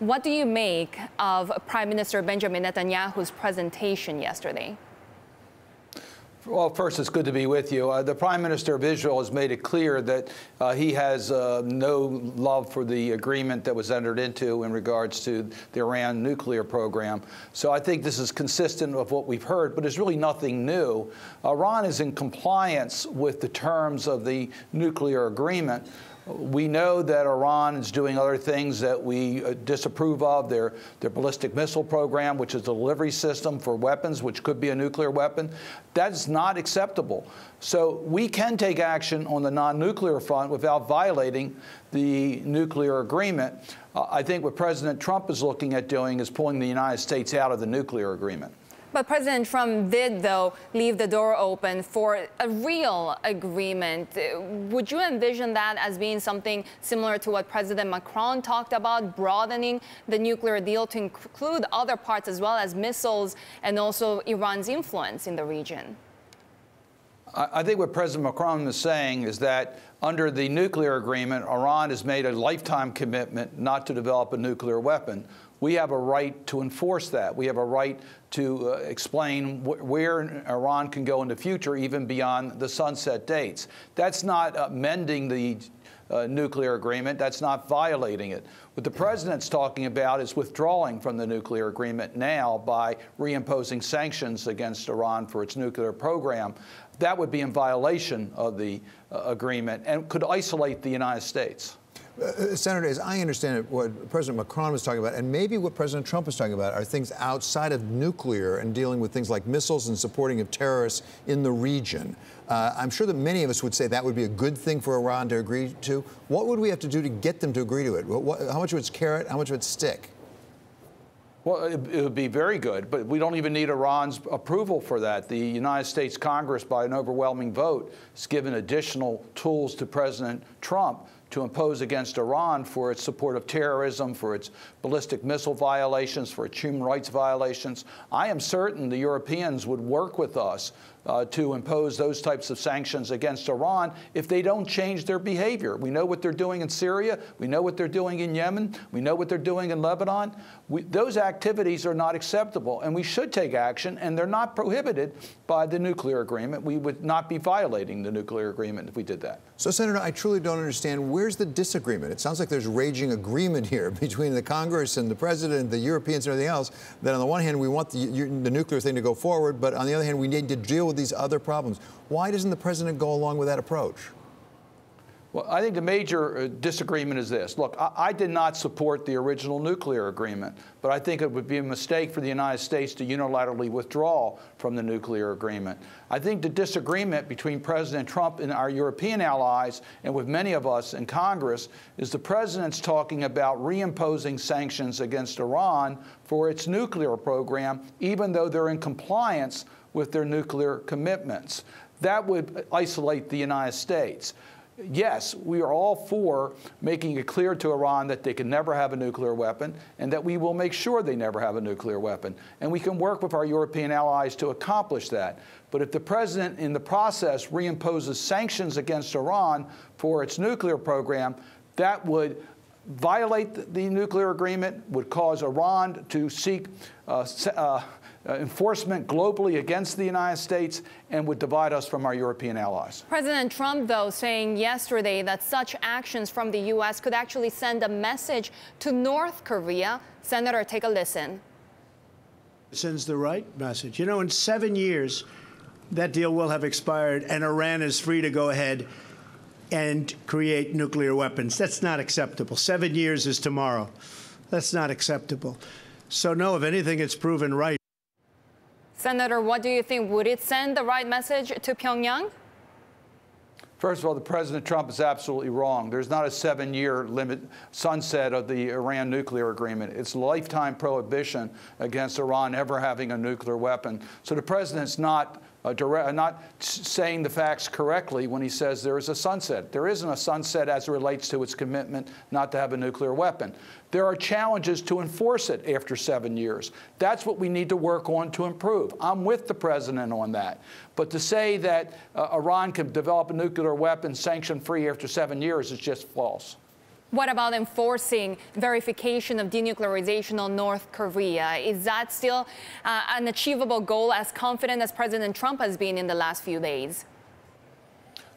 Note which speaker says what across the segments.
Speaker 1: What do you make of Prime Minister Benjamin Netanyahu's presentation yesterday?
Speaker 2: Well, first, it's good to be with you. The Prime Minister of Israel has made it clear that he has no love for the agreement that was entered into in regards to the Iran nuclear program. So I think this is consistent with what we've heard, but it's really nothing new. Iran is in compliance with the terms of the nuclear agreement. We know that Iran is doing other things that we disapprove of, their ballistic missile program, which is a delivery system for weapons, which could be a nuclear weapon. That's not acceptable. So we can take action on the non-nuclear front without violating the nuclear agreement. I think what President Trump is looking at doing is pulling the United States out of the nuclear agreement.
Speaker 1: But President Trump did, though, leave the door open for a real agreement. Would you envision that as being something similar to what President Macron talked about, broadening the nuclear deal to include other parts as well as missiles and also Iran's influence in the region?
Speaker 2: I think what President Macron is saying is that under the nuclear agreement, Iran has made a lifetime commitment not to develop a nuclear weapon. We have a right to enforce that. We have a right to explain where Iran can go in the future, even beyond the sunset dates. That's not amending the nuclear agreement. That's not violating it. What the president's talking about is withdrawing from the nuclear agreement now by reimposing sanctions against Iran for its nuclear program. That would be in violation of the agreement and could isolate the United States.
Speaker 3: Senator, as I understand it, what President Macron was talking about, and maybe what President Trump was talking about, are things outside of nuclear and dealing with things like missiles and supporting of terrorists in the region. I'm sure that many of us would say that would be a good thing for Iran to agree to. What would we have to do to get them to agree to it? How much of it's carrot? How much of it's stick?
Speaker 2: Well, it would be very good, but we don't even need Iran's approval for that. The United States Congress, by an overwhelming vote, has given additional tools to President Trump to impose against Iran for its support of terrorism, for its ballistic missile violations, for its human rights violations. I am certain the Europeans would work with us to impose those types of sanctions against Iran if they don't change their behavior. We know what they're doing in Syria. We know what they're doing in Yemen. We know what they're doing in Lebanon. Those activities are not acceptable, and we should take action, and they're not prohibited by the nuclear agreement. We would not be violating the nuclear agreement if we did that.
Speaker 3: So, Senator, I truly don't understand. Where's the disagreement? It sounds like there's raging agreement here between the Congress and the President, the Europeans and everything else, that on the one hand, we want the nuclear thing to go forward, but on the other hand, we need to deal with these other problems. Why doesn't the President go along with that approach?
Speaker 2: Well, I think the major disagreement is this. Look, I did not support the original nuclear agreement, but I think it would be a mistake for the United States to unilaterally withdraw from the nuclear agreement. I think the disagreement between President Trump and our European allies, and with many of us in Congress, is the President's talking about reimposing sanctions against Iran for its nuclear program, even though they're in compliance with their nuclear commitments. That would isolate the United States. Yes, we are all for making it clear to Iran that they can never have a nuclear weapon and that we will make sure they never have a nuclear weapon. And we can work with our European allies to accomplish that. But if the President in the process reimposes sanctions against Iran for its nuclear program, that would violate the nuclear agreement, would cause Iran to seek enforcement globally against the United States, and would divide us from our European allies.
Speaker 1: President Trump, though, saying yesterday that such actions from the U.S. could actually send a message to North Korea. Senator, take a listen.
Speaker 4: It sends the right message. You know, in 7 years, that deal will have expired, and Iran is free to go ahead and create nuclear weapons. That's not acceptable. 7 years is tomorrow. That's not acceptable. So, no, if anything, it's proven right.
Speaker 1: Senator, what do you think? Would it send the right message to Pyongyang?
Speaker 2: First of all, the President Trump is absolutely wrong. There's not a 7-year limit sunset of the Iran nuclear agreement. It's lifetime prohibition against Iran ever having a nuclear weapon. So the President's not saying the facts correctly when he says there is a sunset. There isn't a sunset as it relates to its commitment not to have a nuclear weapon. There are challenges to enforce it after 7 years. That's what we need to work on to improve. I'm with the President on that. But to say that Iran can develop a nuclear weapon sanction-free after 7 years is just false.
Speaker 1: What about enforcing verification of denuclearization on North Korea? Is that still an achievable goal, as confident as President Trump has been in the last few days?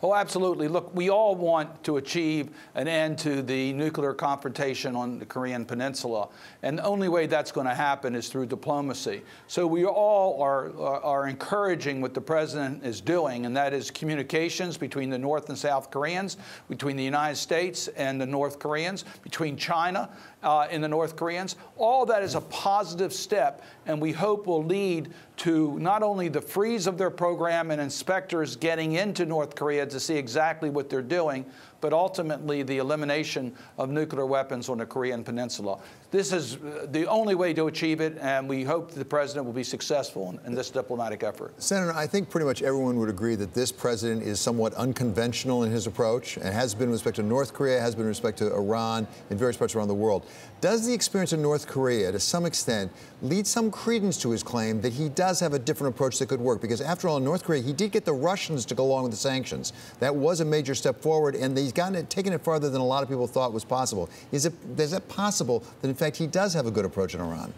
Speaker 2: Oh, absolutely. Look, we all want to achieve an end to the nuclear confrontation on the Korean Peninsula. And the only way that's going to happen is through diplomacy. So we all are encouraging what the president is doing, and that is communications between the North and South Koreans, between the United States and the North Koreans, between China and the North Koreans. All that is a positive step, and we hope will lead to not only the freeze of their program and inspectors getting into North Korea to see exactly what they're doing, but ultimately the elimination of nuclear weapons on the Korean Peninsula. This is the only way to achieve it, and we hope the president will be successful in this diplomatic effort.
Speaker 3: Senator, I think pretty much everyone would agree that this president is somewhat unconventional in his approach, and has been with respect to North Korea, has been with respect to Iran, and various parts around the world. Does the experience in North Korea, to some extent, lead some credence to his claim that he does have a different approach that could work? Because after all, in North Korea, he did get the Russians to go along with the sanctions. That was a major step forward, and he's taken it farther than a lot of people thought was possible. Is it possible that, in fact, he does have a good approach in Iran?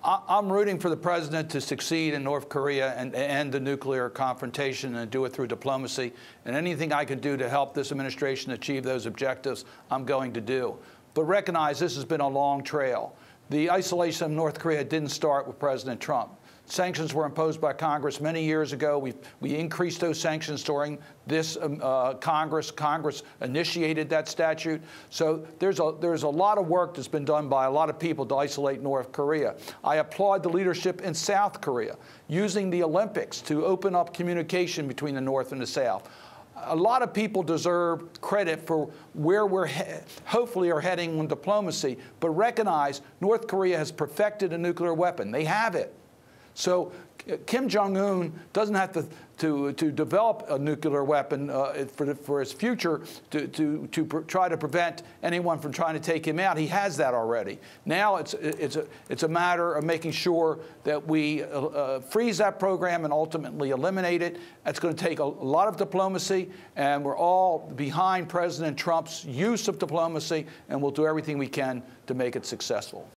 Speaker 2: I'm rooting for the president to succeed in North Korea and end the nuclear confrontation and do it through diplomacy. And anything I can do to help this administration achieve those objectives, I'm going to do. But recognize this has been a long trail. The isolation of North Korea didn't start with President Trump. Sanctions were imposed by Congress many years ago. We increased those sanctions during this Congress. Congress initiated that statute. So there's a lot of work that's been done by a lot of people to isolate North Korea. I applaud the leadership in South Korea, using the Olympics to open up communication between the North and the South. A lot of people deserve credit for where we're hopefully are heading in diplomacy, but recognize North Korea has perfected a nuclear weapon. They have it. So Kim Jong-un doesn't have to develop a nuclear weapon for his future to try to prevent anyone from trying to take him out. He has that already. Now it's a matter of making sure that we freeze that program and ultimately eliminate it. That's going to take a lot of diplomacy, and we're all behind President Trump's use of diplomacy, and we'll do everything we can to make it successful.